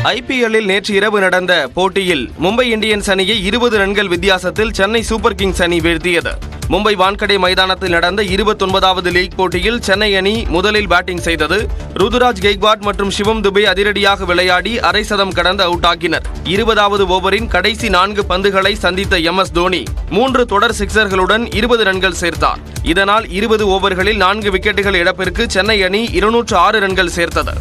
ஐபிஎல்லில் நேற்று இரவு நடந்த போட்டியில் மும்பை இந்தியன்ஸ் அணியை 20 ரன்கள் வித்தியாசத்தில் சென்னை சூப்பர் கிங்ஸ் அணி வீழ்த்தியது. மும்பை வான்கடே மைதானத்தில் நடந்த 29வது லீக் போட்டியில் சென்னை அணி முதலில் பேட்டிங் செய்தது. ருதுராஜ் கெய்க்வாட் மற்றும் சிவம் துபே அதிரடியாக விளையாடி அரை சதம் கடந்து அவுட் ஆக்கினர். 20வது ஓவரின் கடைசி 4 பந்துகளை சந்தித்த MS தோனி 3 தொடர் சிக்சர்களுடன் 20 ரன்கள் சேர்த்தார். இதனால் 20 ஓவர்களில் 4 விக்கெட்டுகள் இழப்பிற்கு சென்னை அணி 206 ரன்கள் சேர்த்தது.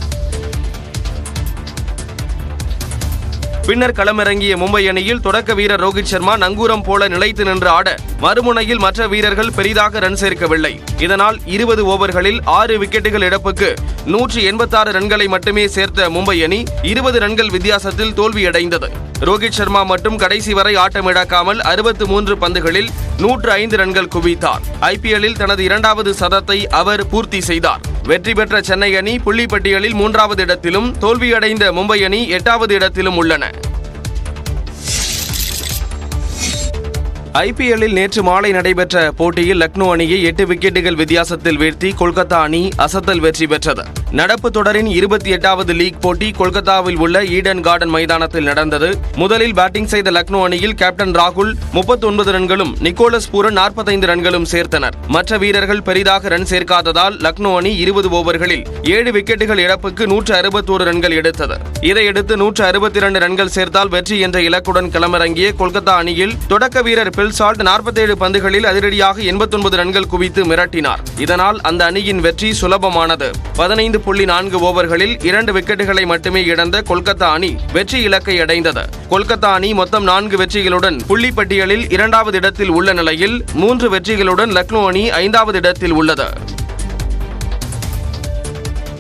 பின்னர் களமிறங்கிய மும்பை அணியில் தொடக்க வீரர் ரோஹித் சர்மா நங்கூரம் போல நிலைத்து நின்று ஆட, மறுமுனையில் மற்ற வீரர்கள் பெரிதாக ரன் சேர்க்கவில்லை. இதனால் 20 ஓவர்களில் 6 விக்கெட்டுகள் இழப்புக்கு 186 ரன்களை மட்டுமே சேர்த்த மும்பை அணி 20 ரன்கள் வித்தியாசத்தில் தோல்வியடைந்தது. ரோஹித் சர்மா மட்டும் கடைசி வரை ஆட்டமிழக்காமல் 63 பந்துகளில் 105 ரன்கள் குவித்தார். ஐபிஎல்லில் தனது 2வது சதத்தை அவர் பூர்த்தி செய்தார். வெற்றி பெற்ற சென்னை அணி புள்ளி பட்டியலில் 3வது இடத்திலும், தோல்வியடைந்த மும்பை அணி 8வது இடத்திலும் உள்ளன. ஐபிஎல்லில் நேற்று மாலை நடைபெற்ற போட்டியில் லக்னோ அணியை 8 விக்கெட்டுகள் வித்தியாசத்தில் வீழ்த்தி கொல்கத்தா அணி அசத்தல் வெற்றி பெற்றது. நடப்பு தொடரின் 28வது லீக் போட்டி கொல்கத்தாவில் உள்ள ஈடன் கார்டன் மைதானத்தில் நடந்தது. முதலில் பேட்டிங் செய்த லக்னோ அணியில் கேப்டன் ராகுல் 39 ரன்களும் நிக்கோலஸ் பூரன் 45 ரன்களும் சேர்த்தனர். மற்ற வீரர்கள் பெரிதாக ரன் சேர்க்காததால் லக்னோ அணி 20 ஓவர்களில் 7 விக்கெட்டுகள் இழப்புக்கு 161 ரன்கள் எடுத்தது. இதையடுத்து 162 ரன்கள் சேர்த்தால் வெற்றி என்ற இலக்குடன் களமிறங்கிய கொல்கத்தா அணியில் தொடக்க வீரர் பில்சால்ட் 47 பந்துகளில் அதிரடியாக 89 ரன்கள் குவித்து மிரட்டினார். இதனால் அந்த அணியின் வெற்றி சுலபமானது. 15.4 ஓவர்களில் 2 விக்கெட்டுகளை மட்டுமே இழந்த கொல்கத்தா அணி வெற்றி இலக்கை அடைந்தது. கொல்கத்தா அணி மொத்தம் 4 வெற்றிகளுடன் புள்ளி பட்டியலில் 2வது இடத்தில் உள்ள நிலையில் 3 வெற்றிகளுடன் லக்னோ அணி 5வது இடத்தில் உள்ளது.